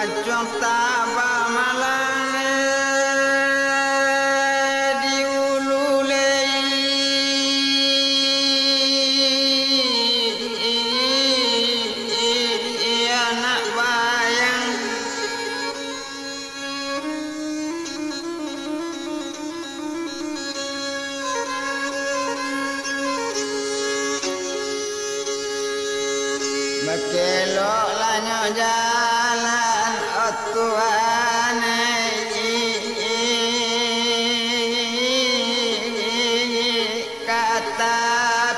Bacong tabah malang di ululei anak bayang Bakelok lanyo jalan Tuhan kata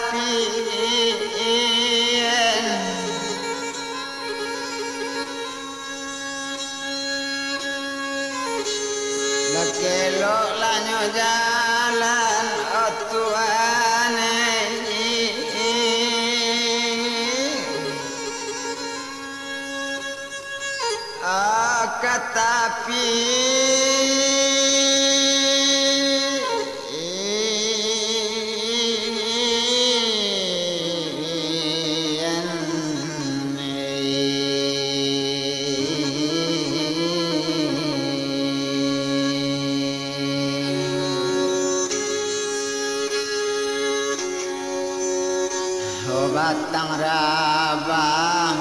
pian Bakelok lanyo jalan Tuhan katapi batang rabang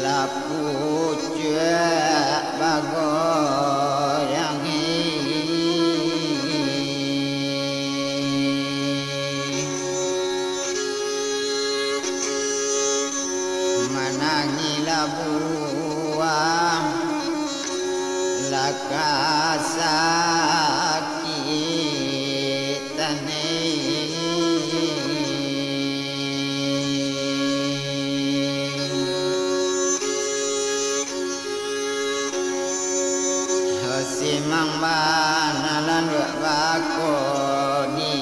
lapu cuak bagoyang manangi labuang lakasakit simang banalan bakoni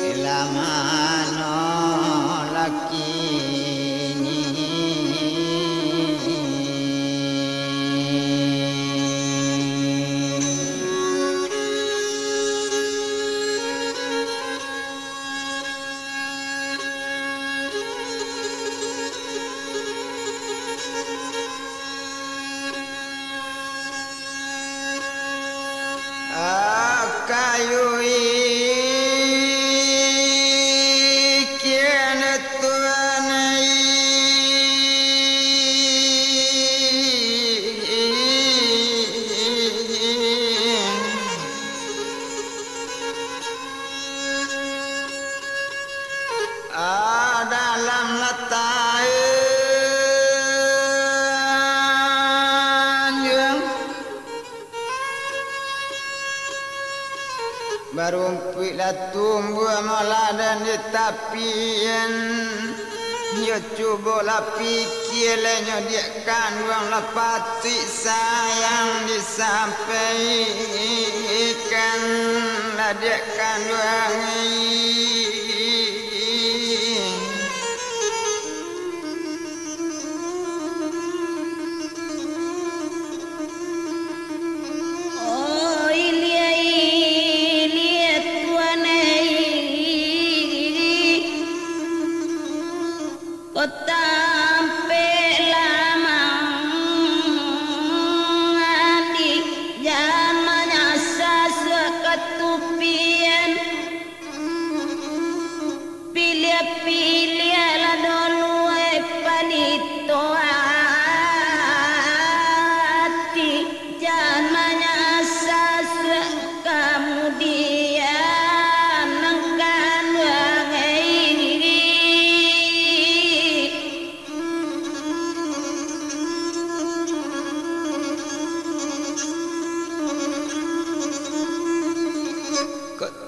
ilamano lakini kayu ikian tuanai dalam letai barumpi la tumbuh malah dan ditapian yo cuba la pikir lenyo dia kan wang la pati sayang disampaikan la dia kan wang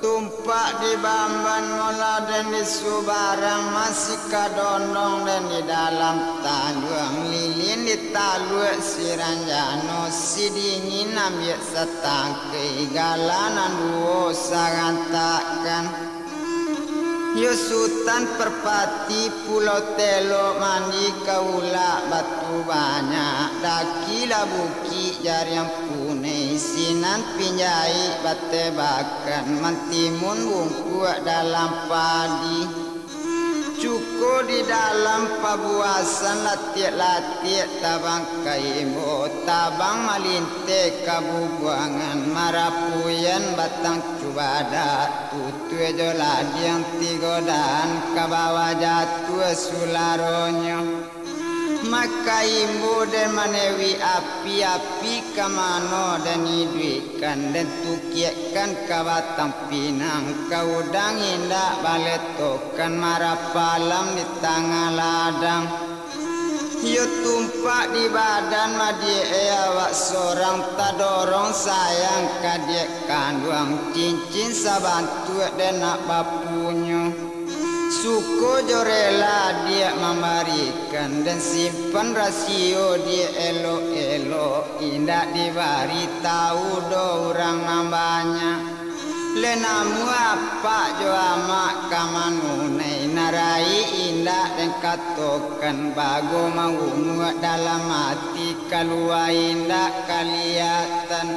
tumpak di bamban mola dan di subarang masih kadondong dan di dalam taluang lilin di taluk si ranjano si dingin ambil setang kegalanan duo sarantakan yo sultan perpati pulau telo mandi kaula batu banyak dakila buki jari yang punai sinan pinjai bate bakan mantimun bungku dalam padi Cukup di dalam pabuasan latiak-latiak tabang kaimo tabang malinte kabubuangan marapuyan batang cubada tutue joladiang tigodan kabawa jatuh sularonyo maka imbu dan manewi api-api kamano dan iduikan dan tukiakan kabatang pinang kaudang indak baletokan marapalam di tengah ladang yo tumpak di badan madie awak seorang tadorong sayang kadek kanduang cincin sabantu dan nak bapunya suko jorela dia memberikan dan simpan rasio dia elo-elo indak dibari tahu do orang nambahnya lenamu apa jo amak kamanunai narai indak dan katokan bago mau muat dalam hati kalua indak kaliatan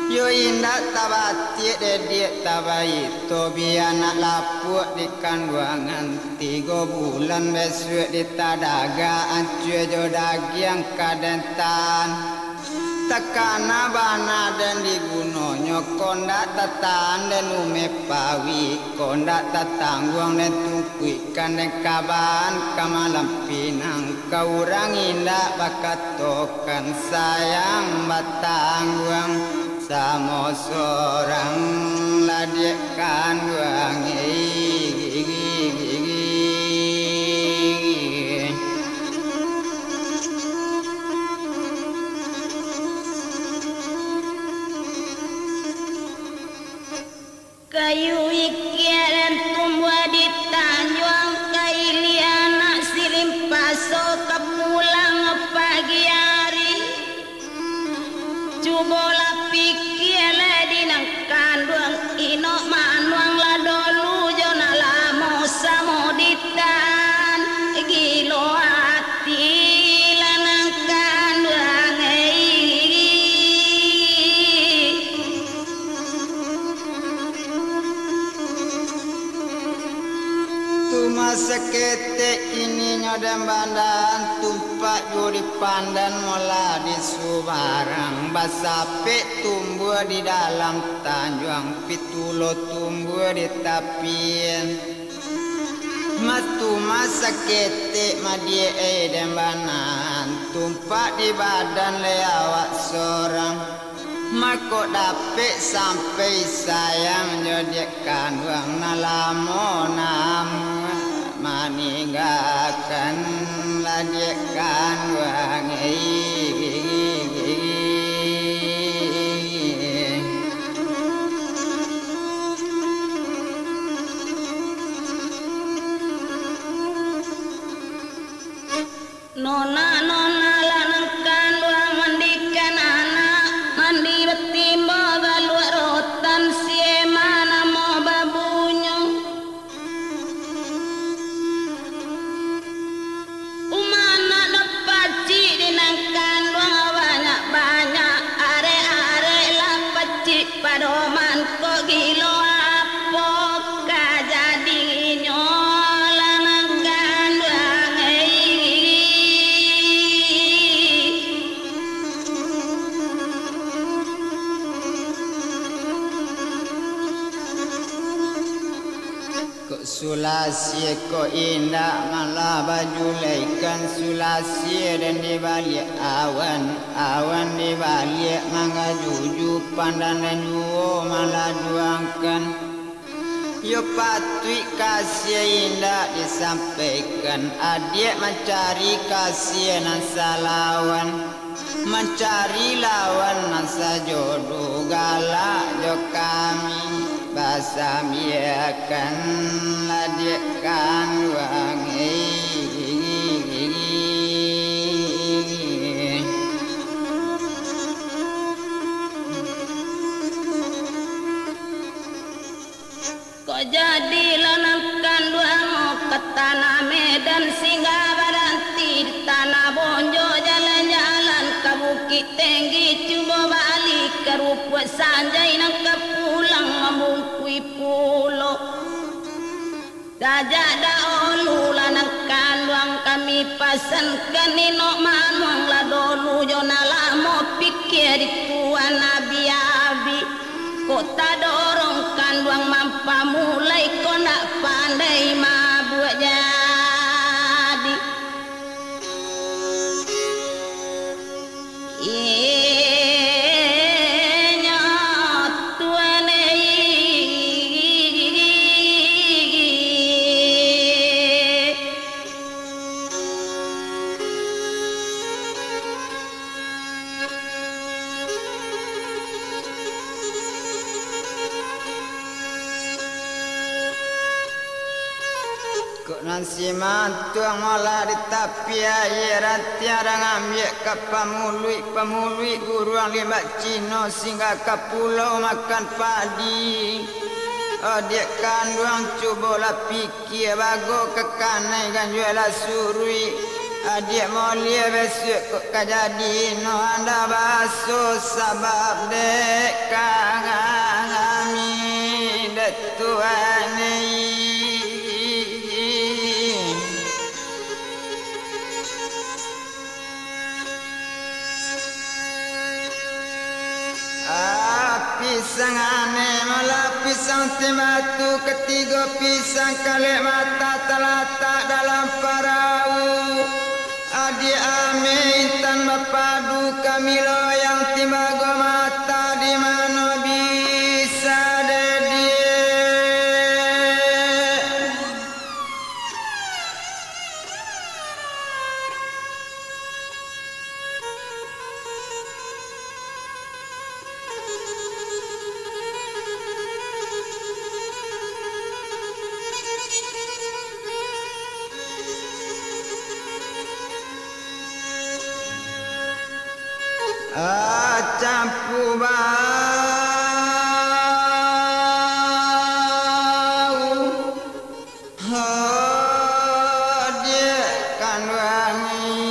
yo indak tabati dedek tabai to bianak lapuk di kandungan 3 bulan besok di tadaga ancuy jo dagiang kadentan takana bana dan digunonyo kondak tatan dan ume pawi kondak tatangguang dan tungkuikan dan kaban kamalam pinang kaurang indak bakat tokan sayang batangguang samo seorang ladekkan wangi kayu ikiran tumbuh di tanjuang kailiana silim paso kepulang pagi hari cubola pikir di nang kandung ino manuang la dolu jona lamo samo ditan gilo hati lanang kandung masa ketek ini nyodem bandan tumpak juri pandan mola di subarang basape tumbuh di dalam tanjuang pitulo tumbuh di tapien matu masa ketek madie edem banan tumpak di badan lewat seorang mako dapet sampai sayang jodekkan wang nalamo namu maninggakan ladekkan wang nona lanang kandung mandikan anak mandi betimbo galuar rotan siemana mau babunyo umana dapat cik dinang kandung banyak are lah pacik padoman kok gilo apa kajadinyo lanang kandung Sulasi ko indah malah baju laikan sulasi dan di balik awan di balik mangga juju pandan dan juo malah duangkan yo patui kasih indah disampaikan adik mencari kasih nan salawan mencari lawan nasa jodoh galak jo kami basamiakan ladekkan wangi kok jadi lanang kandung ke tanah Medan singgah berhenti di tanah Bonjo jalan-jalan ke Bukit Tinggi coba balik ke rupa sanjai nang kepulang membungkui pulau dajak daun pasan kanino manong la dolu jonala mo pikir tuan nabi abi kota dorong kanduang mampa mulai kau nak pandai mabuk jadi si mantuang mola di tapi air tiara ngambil ke pemului guruang libat Cino singgah ke pulau makan padi. Dia kanduang cubola pikir bago ke kanai kan jual surui. Dia mulia besok kok kajadi no anda basuh sabab dek kami dek Tuhan ini. Pisang aneh malah pisang timatu ketiga pisang kali mata terletak dalam perahu. Adik amin tan mapadu kami loyang timbago mata di mana bisa dedi. Campu bau dia kan wangi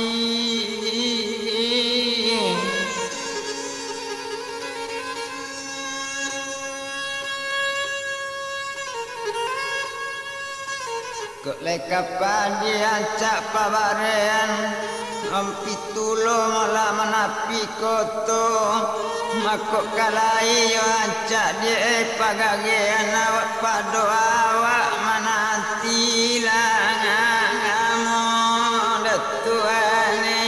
kok lekapan dia cak pabaren Ampitulo malah menapi koto makok kalai yo ancak dia pagagean awak pado awak manati langamo datuane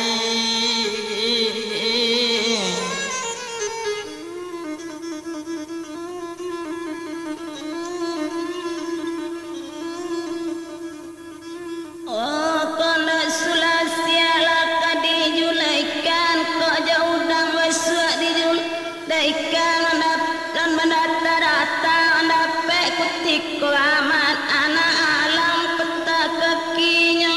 Kelaman anak alam peta kakinya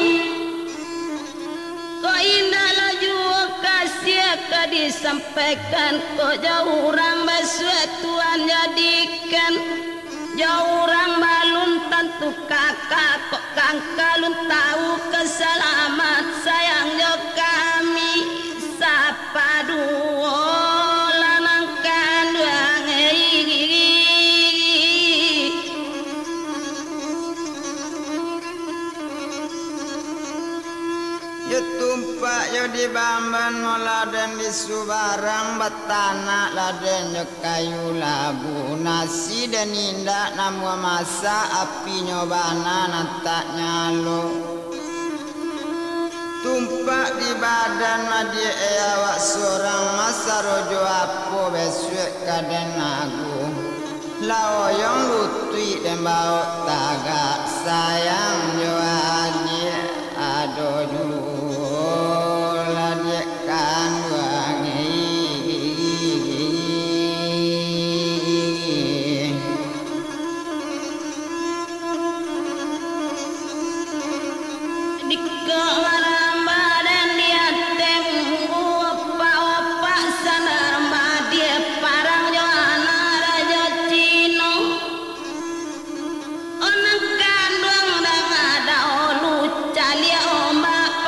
kok indah laju kasih ke disampaikan kok jauh orang basua Tuhan jadikan jauh orang balun tentu kakak kok kangkalun tahu kesalamat sayang jo kami sapa dua lanangkan duang tumpak yo di Bamban laden di Subarang batana laden yo kayu labu nasi dan indah namu masa api nyobana nantak nyalo tumpak di badan madi awak seorang masa rojo apo besok kaden agung laoyong lutui dan bau tagak sayang yo adik ado kan wangi di kemarang badan dia temu opa sanar dia parang Johanna Raja Cino onang kandung dang ada olu calia ombak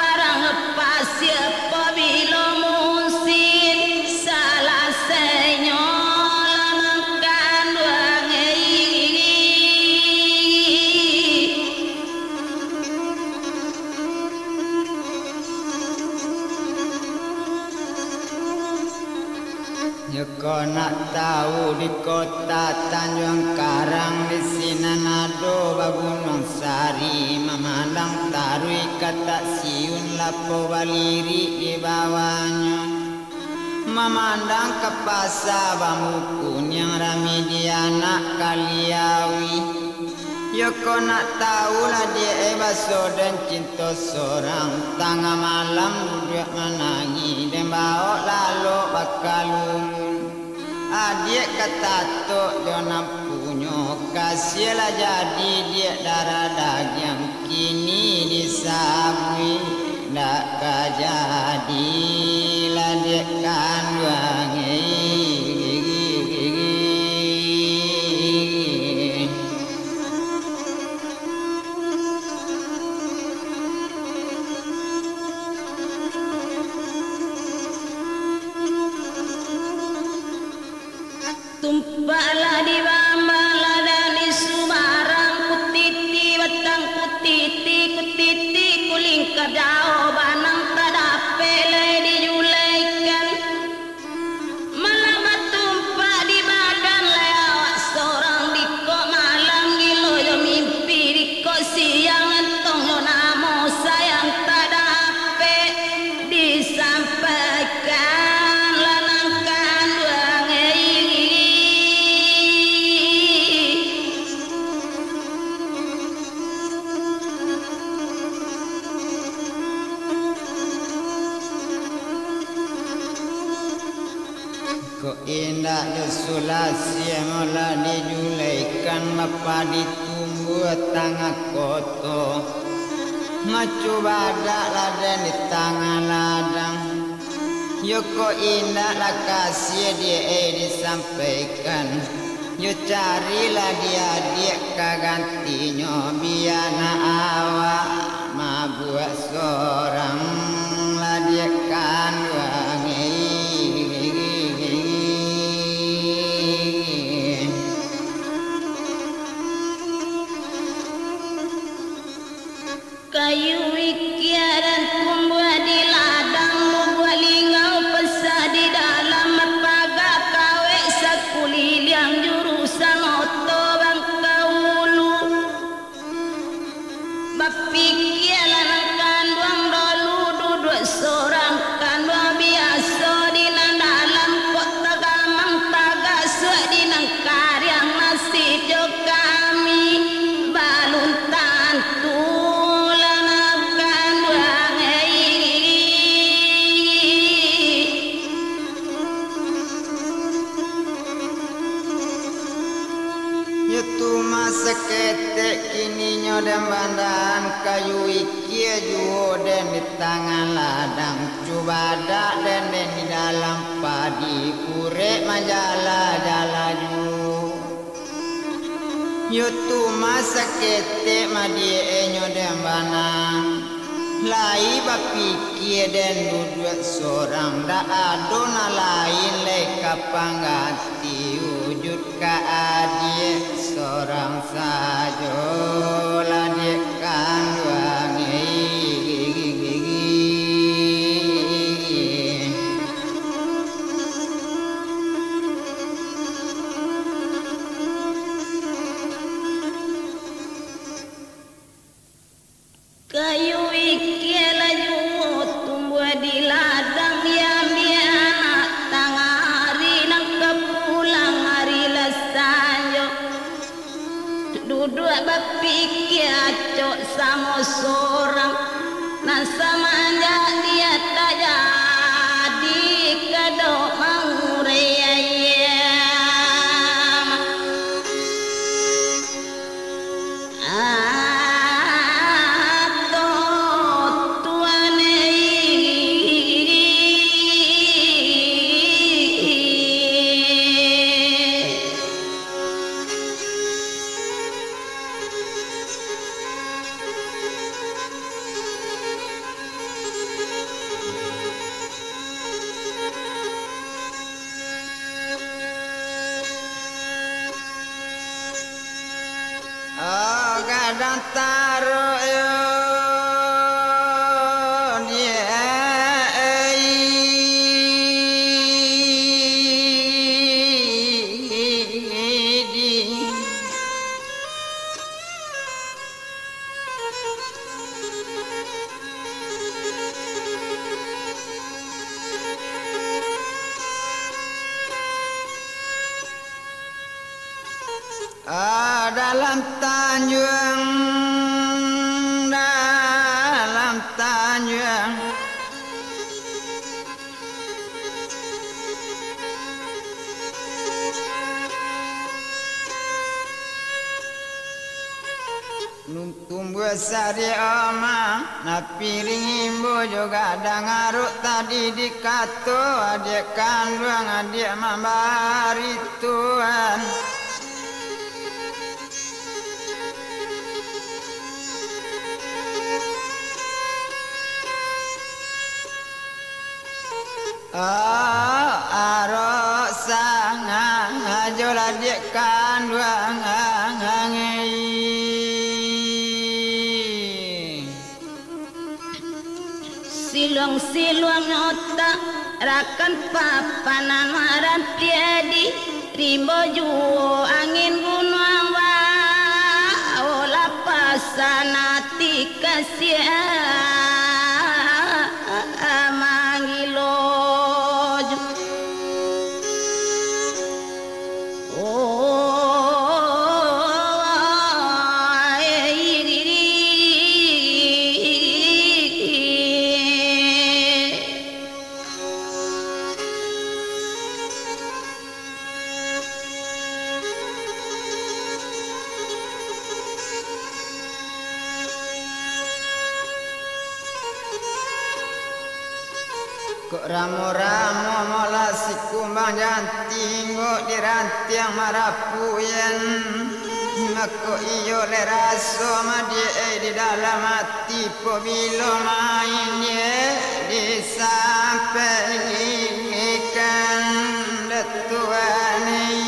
Yoko nak tahu di kota Tanjung Karang di Sinanado Bagunung Sari memandang tarui kata siun lapo baliri di bawahnya memandang ke pasar bamukun yang rami di anak Kaliawi. Yoko nak tahu lah dia baso dan cinta seorang tengah malam duduk menangi dan bawa lalu bakalun. Adik kata tok jangan punya kasihlah jadi dia darah daging kini disabui tak kajadi lah dia kandang. Tumpaklah di bambala dan di sumarang kutiti batang kutiti kulingkar jauh banang tadape lay dijulaikan malam tumpak di badan lewat seorang diko malam gilo yo mimpi diko siang entong lo namo sayang tadape disampaikan indah desulasi mula dijulaikan bapa ditunggu tangga koto macu badak ladan di tangga ladang. Yoko indah lah kasih dia disampaikan. Yo carilah dia kagantinya biar nak awak mabuat seorang lah dia kandang. Kayu ikiaran tumbuh di ladang membuat lingau pesah di dalam pagar kawe sakuliliang jurusan oto bangkaulu bapikialan kanduang dolu duduk seorang kanduang biasa di dalam kota gamang taga suak di karyang masih jok kami balun tantu seketek kini nyodem bandan kayu ikia juo dan di tangan ladang coba dak dan di dalam padi urek majalah jalaju yutu masa ketek madie nyodem bandan lai bapikir dan duduk seorang dak adona lain leka panggati wujud ka adie seorang saja lah dia kandang. Kayu ikialah juo tumbuh di ladang yang dia anak tangah hari nak kepulang hari lasanyo duduk bapikir acok sama seorang nah sama aja dia tak jadi kedok mangureyayam kadang taruh yo dia dalam tanjung tumbuh sari oma na piring imbu juga ada ngaruk tadi di kato adik kandung adik mambari Tuhan arok sangang ajol adik kandung Siluang otak rakan papanan maran tiadi rimbo juo angin gunung olah pasanati kasia mangiloju Ramu-ramu mola si kumbang janting go dirantiang marapuyen mako iyo le raso madie di dalam hati po bilo mainye disampaikan detuane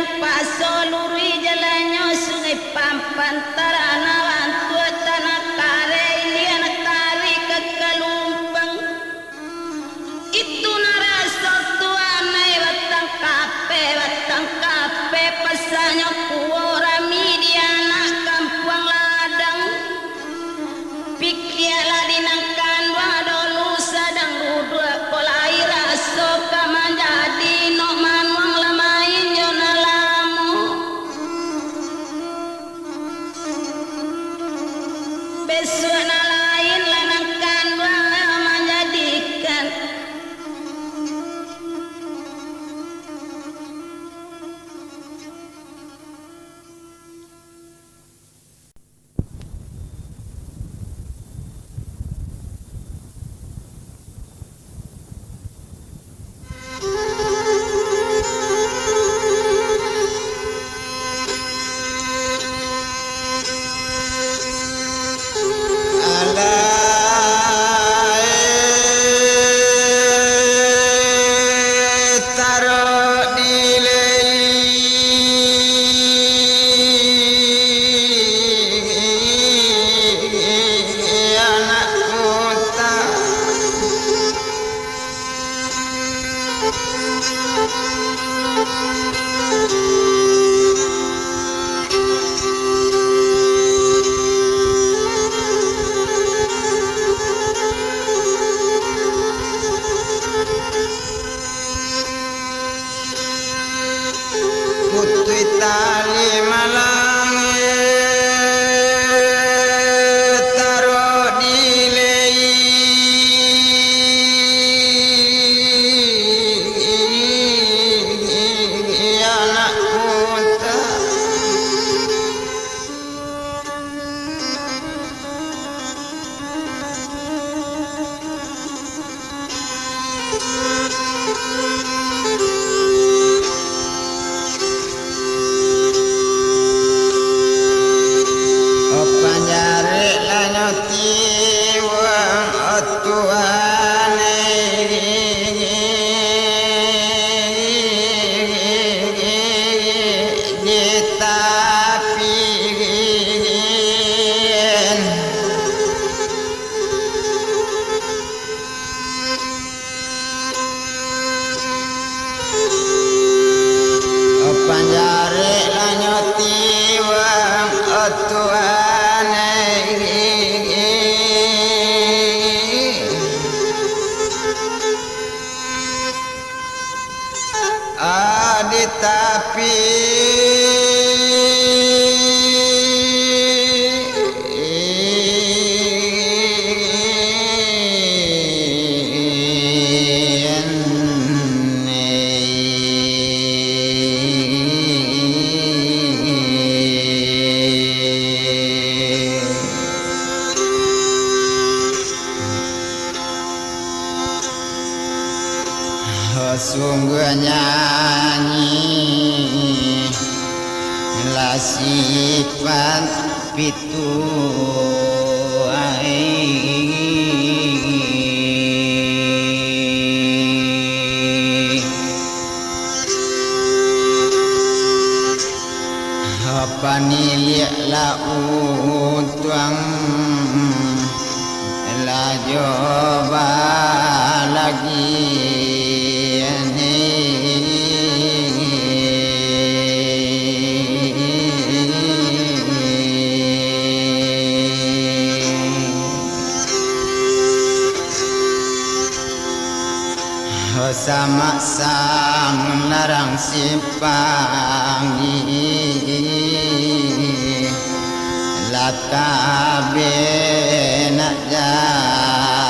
Pasoluri jalannya sungai Pampan tarana wantua tanah kare ilian kari kekalumpang itu narasa tuanai watang kape pasanya kuora midiana kampung ladang pikiala dinangkan wadolu sadang duduk kolai raso kamanjadi no manuang lamain jonala besok lain lanangkan wala menjadikan di tapi sungguh nyanyi la sifat pitu panilik la utuang la coba lagi sama-sama larang simpangi lakabe nak jani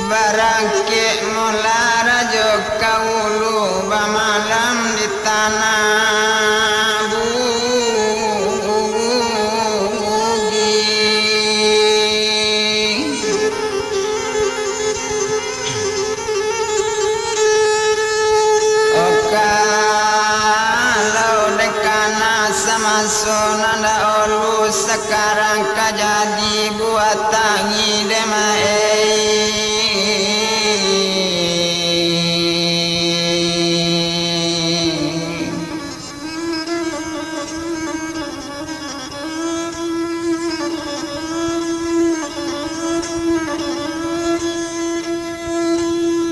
barangke mula rajo kaulu bamalam di tanah bugi kalau dekana sama sonanda olu sekarang kajadi buat tangi demae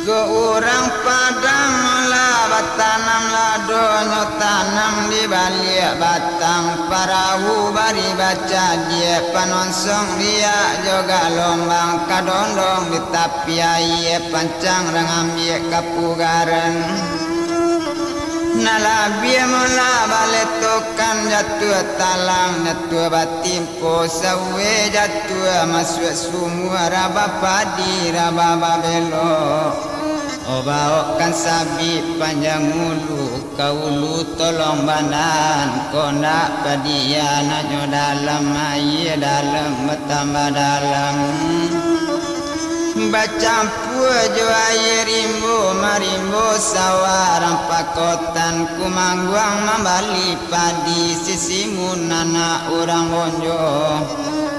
ke orang padang labat tanam ladonyo tanam di balik batang parahu bari baca dia panonsong dia juga lombang kadondong di tapi air pancang rangambiak kapugaran nalabia mula baletokan jatuh talang jatuh batimpo sawe jatuh masuk semua raba padi raba babelo obaokan sabi panjang ulu kaulu tolong banan kona padiana nyo dalam air dalam tambah dalam bacampur jo air rimbo marimbo sawarang pakotan kumangguang membali padi sisimun anak orang bonjo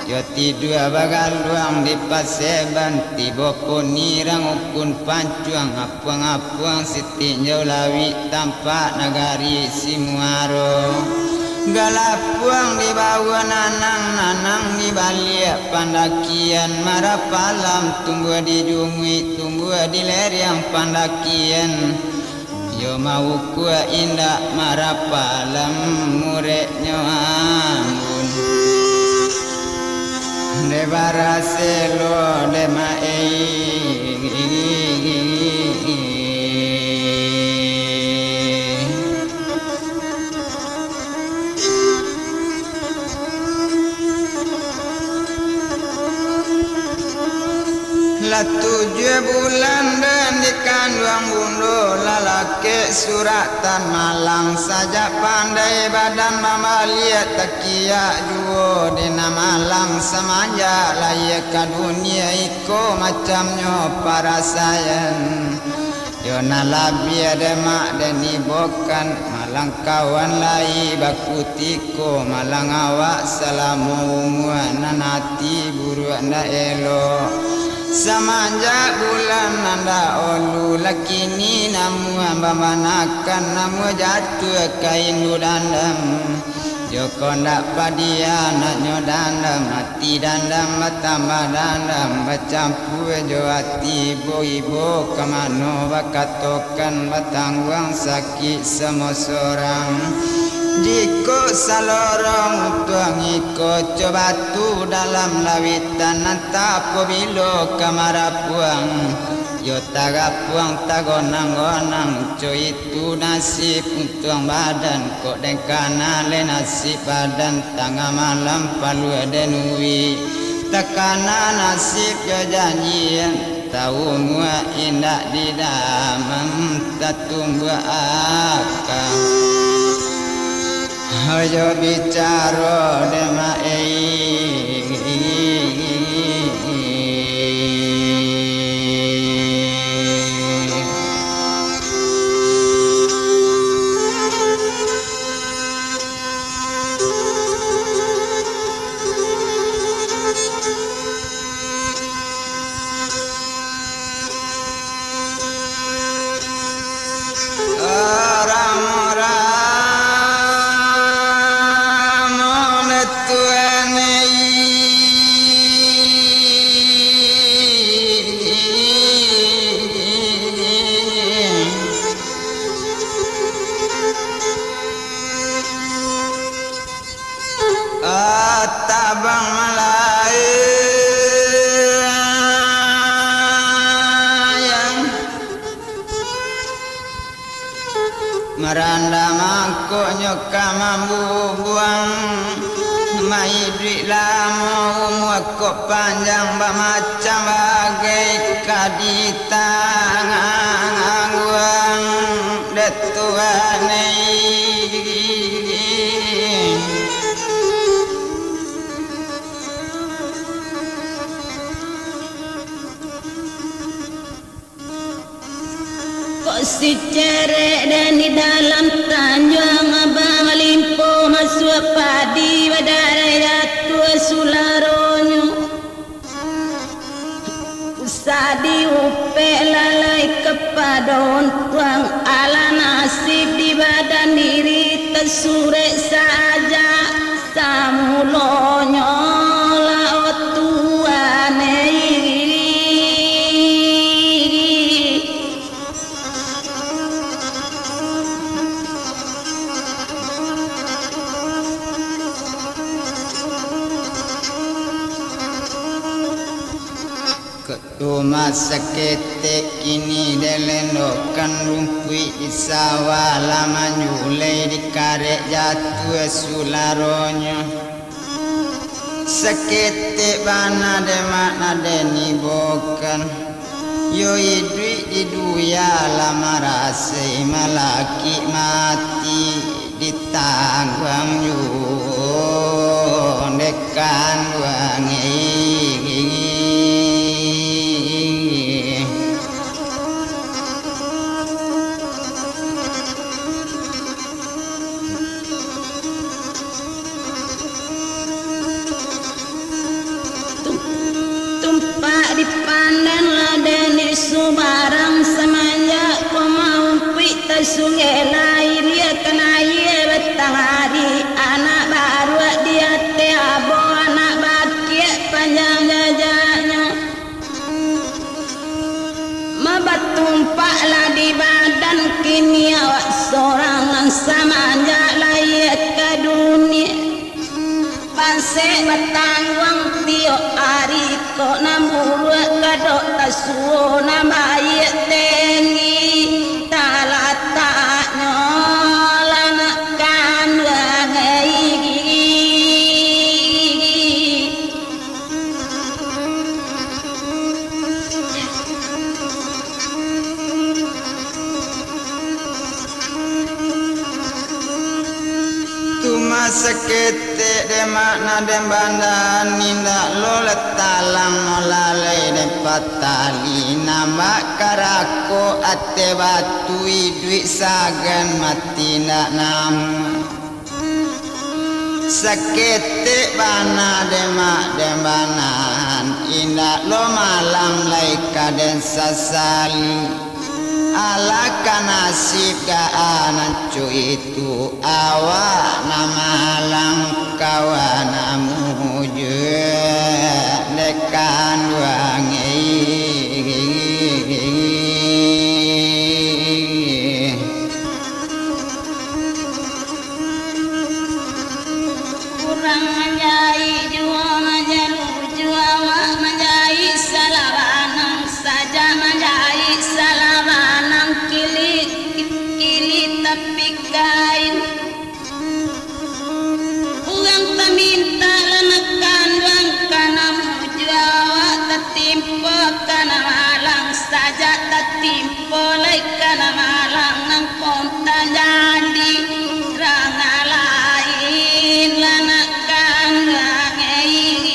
yo tidur bagaluang di paseban tiba ponirang ukun pancuang apuang-apuang siti lawi tampak nagari simuaro galapuang di bawah nanang di balik pandakian marapalam tumbuh di jungwi tumbuh di lereng pandakian yo mau kuah indah marapalam mureknya anggun de baraselo de la 7 bulan dan dikandung bunda lalaki suratan malang saja pandai badan mama lihat takia juo dina malang semanja layak ke dunia iko macamnya para sayan yo nalabi ada mak dan ibokan malang kawan lai bakutiko malang awak salamu nanati buru anda elo samanja bulan anda olu lakini namu amba manakan namu jatuh kain dandam Joko ndak padia nak nyodandam hati dandam batambah dandam bacampur jo hati ibu kamano bakatokan batangguang sakit semua sorang Jiko salorong tuang iko coba tu dalam lawitan nantapo bilo kamarapuang Yo taga puang tagonang-gonang co itu nasib untuang badan kok dengkana le nasib badan tengah malam palu denui tekana nasib yo janjian tahu mua indak di dalam tatunggu akang ayo bicara dema tabang melayang meranda mangkuk nyoka mambu buang mai duit lama umur kok panjang macam bagai kaditang angguang detuane si cerek dan di dalam tanjung abang limpo masuk padi badai tua sularonyo sadi upe lalai kepada tuang ala nasib di badan diri tersurek saja samulonyo laut tuane Tuma seketek kini delendokan rumpui isawa lama nyulai di karek jatuh sularonyo seketek bana demak nadeni bokan yo idui diduya lama rasa malaki mati ditangguang yu dekan wangi Sumarang semanjak kau mau pita sungai lain dia kena ia betang hari anak baru dia tiabo anak bakia panjang jajaknya membatumpak di badan kini awak sorangan semanjak layak ke dunia pasek bertanggung tiap hari kok namurut kadok tasuo nama ayat tinggi talataknya lanakan wangai Tuma seke sakete de makna de bandan ninda lo letalang molalai de patali nama karako ate batu idui sagan mati nak namu sakete bana de mak de banan inda lo malam lai kaden sasali alaka nasib gaanan cu itu awak nama lang kawanamu dekan wangi kurang menjai jua majalu jua awak menjai salawanang saja menjai salawanang kili tapi kain uang peminta lenekan uang kana mujawa tetimpo kana malang saja tetimpo lai kana malang nang konta jadi ranga lain lenekan rangai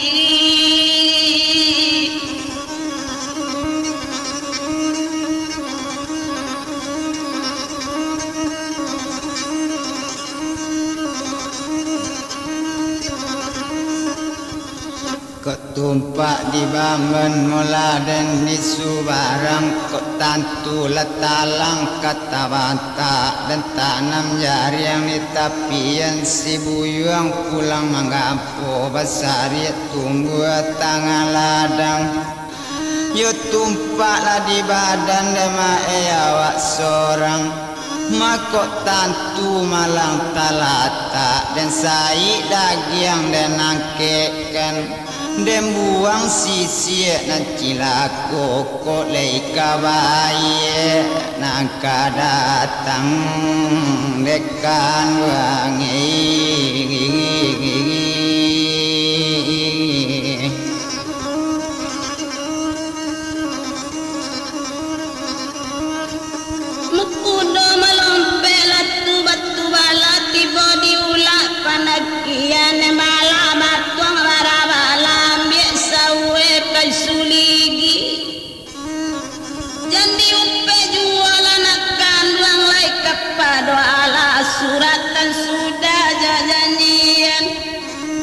ketumpak dibangun mula dan disubarang kok tantu letalang kata bata dan tanam jari yang di tapian si buyuang pulang menggapo basari tunggu tangan ladang yo tumpaklah di badan dema awak sorang makok tantu malang talata dan sai dagiang dan nangkekan dem buang sisi nan cilako kok leika baye nangka datang dekan wangi mekudo melompe latu batu bala tiba diulak panakian malam batuang warabala biasa we suligi jadi upe jualan akan ruang lai kepada ala suratan sudah jajanian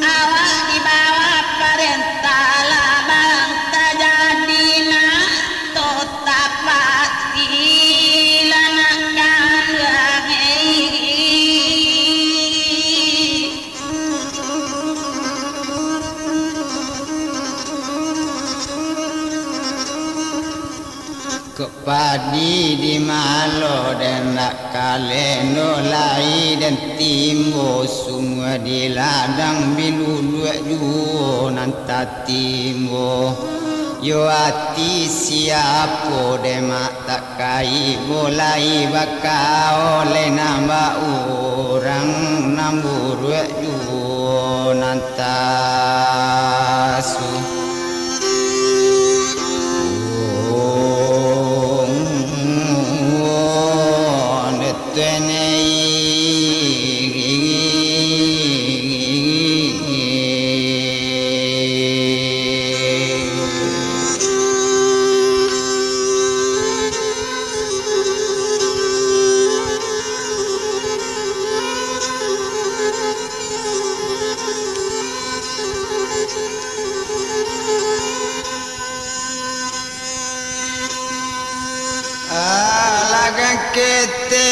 awak di bawah perintah labang tajadina totapati lanakan rangai kepadi di malo dan nak kalendo lai dan timbo semua di ladang bilu dua juo nanta timbo yo hati siapo demak tak kai bolai bakau oleh nambah orang nambur dua juo nanta su kete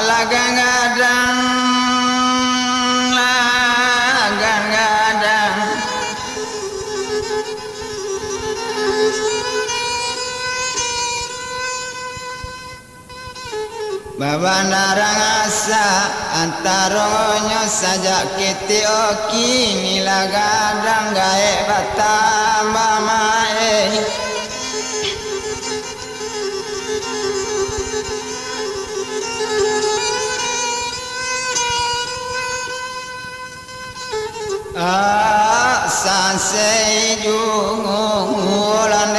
lagang-gadang babandarang asa antaronyo saja kiti oki nila gadang gae batamba mae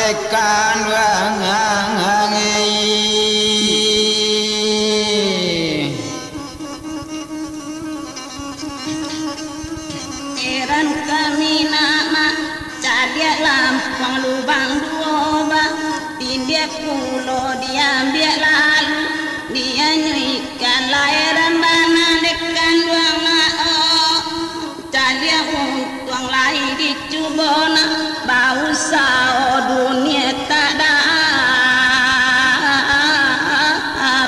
lekan wangangi eran kami nama cadia lampang lubang dua tindia pulau diambil lalu dia nyuikan lahiran bana dekan duanga cadia untuang lahir di cubona bau sao dunia tak ada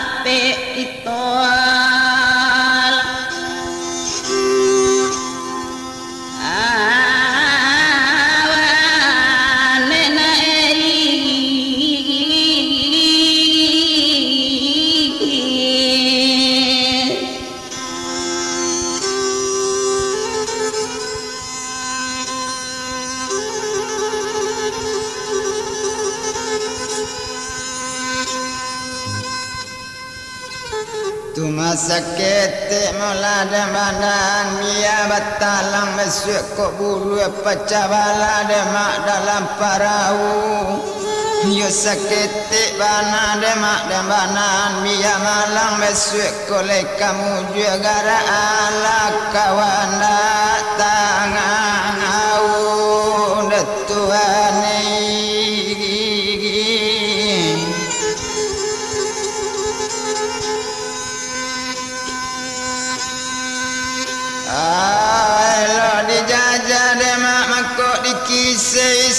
ape itu sakit mula dan badan biar batalang mesuk kok bulu pecah bala demak dalam perahu yo sakit bana demak dan badan biar malang mesuk kok kamu juga ala kawan datang au Tuhan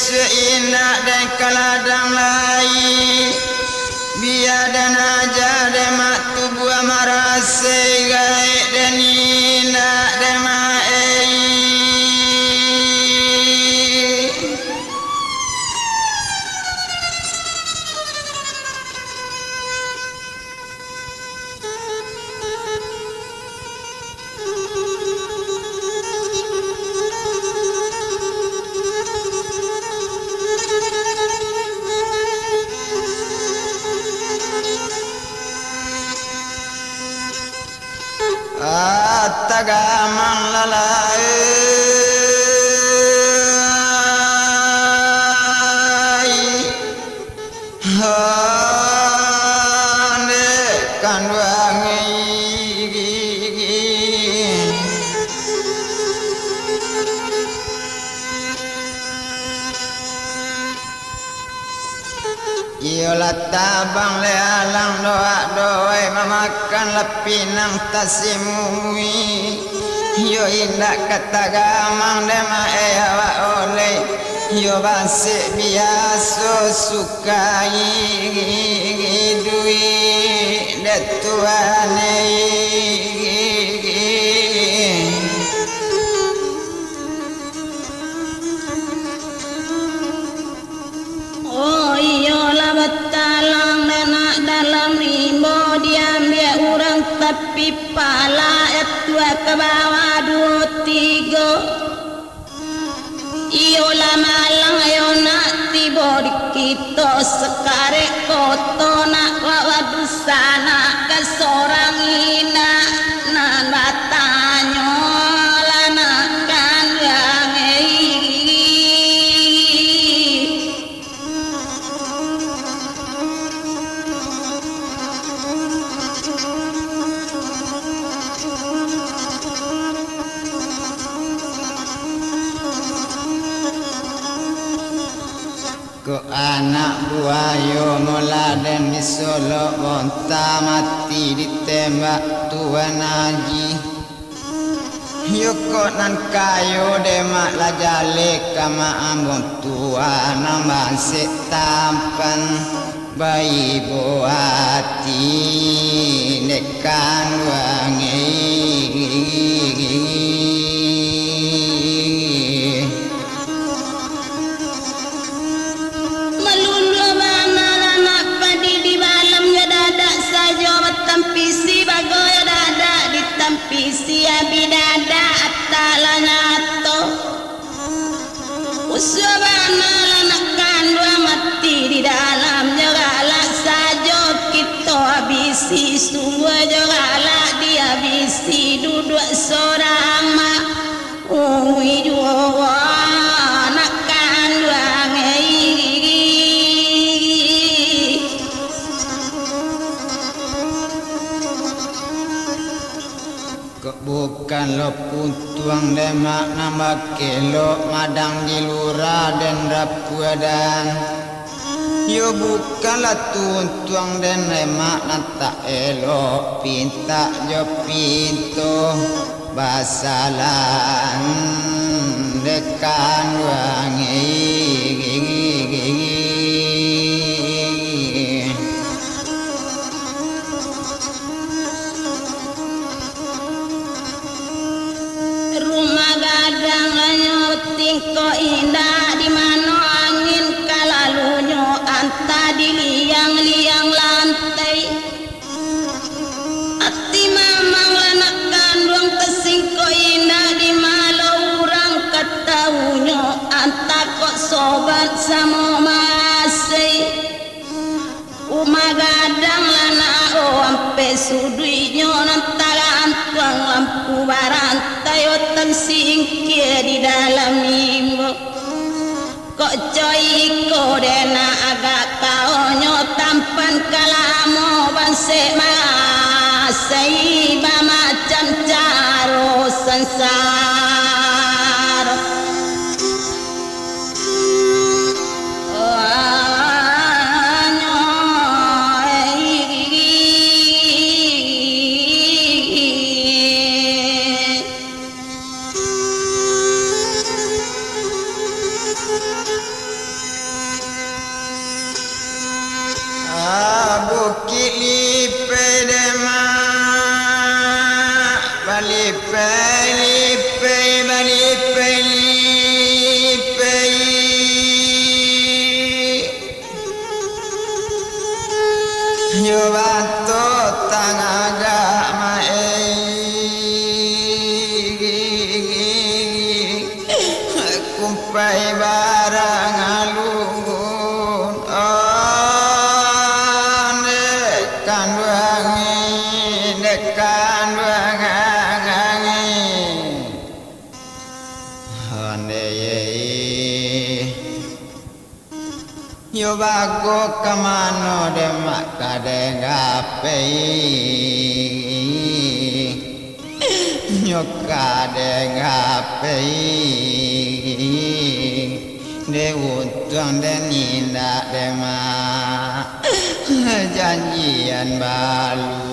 seindah dan kaladang lain biar dan aja demak tubuh marase gaik dan indah demak tagamang lalai hane kan wangi Yola tabang le alang doa doai memakan lepinang tasimui yo indak kata gamang dema ewa oleh yo basik biasa sukai duit detuane betalang nenak dalam rimbo diambil orang tapi pala dua ke bawah 2 3 iolah malang ayo nak tiba di kita sekarek koto nak bawa dosa nak ke seorang ina nan batanyo lanakan yang anak buayo moladen di Solo bonta mati ditembak Tuan Haji yukot nan kayo demak lajale kama ambon tuan nambang tampan bayi boati nekan wangi tampisi bagoy dada ditampisi abidada atalanyato usabana lanakan dua mati di dalamnya galak sajo kita habisi semua jogala dihabisi duduk seorang mak ui dua nakan dua ngei putuang demak nama kelok madang di lura dan rapuadan yo bukanlah tuntuang dan lemak nata elok pinta jo pintu basalan dekan wangi rumah gadang lanyoting ko indah di mana angin kalalunyo anta di liang-liang lantai ati mamang lanakan ruang pesing ko indah di malau urang kataunyo anta kok sobat sama masih umagadang lana o ampe suduinyo nantalaan tuang lampu barantai otan singkir di dalam mimbo kok coy ko dena agak kaonyo tampan kalamo banse masai ba macam caro sensar Bukit lipe dema balipe lipe balipe lipe yo bantu tangaga mae kumpai barang alungun dekan wangi yo bago kamano demak kadeng apei yo kadeng apei de utang deninda demak janjian balu